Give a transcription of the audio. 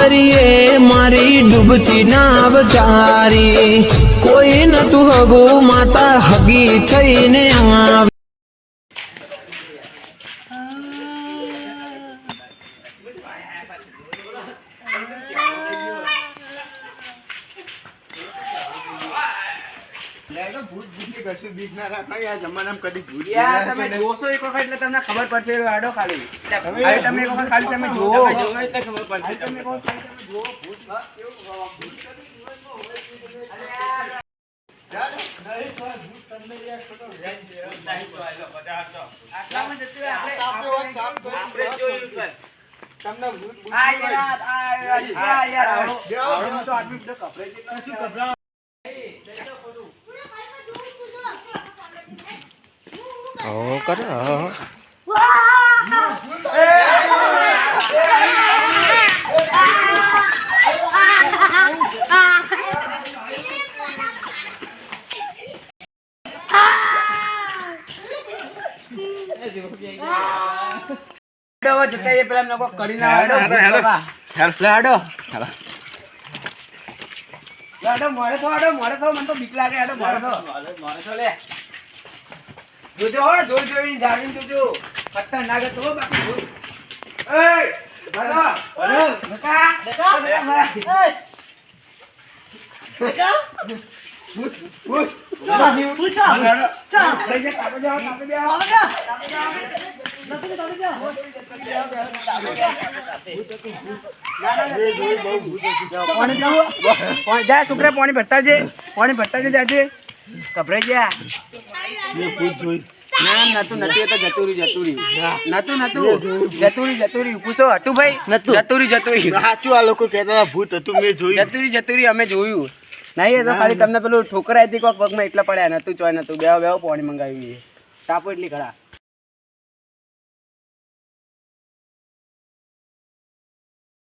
દરિયે મારી ડૂબતી નાવ ચારી કોઈ નતું હગું માતા હગી થઈને આવી તમે જોશો એક વખત એટલે તમને ખબર પડશે આડો ખાલી તમે એક વખત ખાલી તમે જોવો એટલે ખબર પડશે તમે એક વખત ખાલી તમે જોવો ભૂત જતા પેલા લોકો કરી ના મોડે તો મને તો બીક લાગે મોડે તો લે જોજો હો જોઈને જાવીને જોજો પત્તા નાગે તો બાકી એ બરો નકા છોકરા પાણી ભરતા જાજે ગભરાઈ ગયા ના નતું એ તો જતુરી પૂછો હતું ભાઈ જતુરી સાચું આ લોકો કહેતા ભૂત હતું મેં જોયું જતુરી અમે જોયું નહીં એ તો ખાલી તમને પેલું ઠોકરાઈ હતી કોક પગમાં એટલા પડ્યા નતું ચોય નતું બે પાણી મંગાવ્યું તાપો એટલી ખરા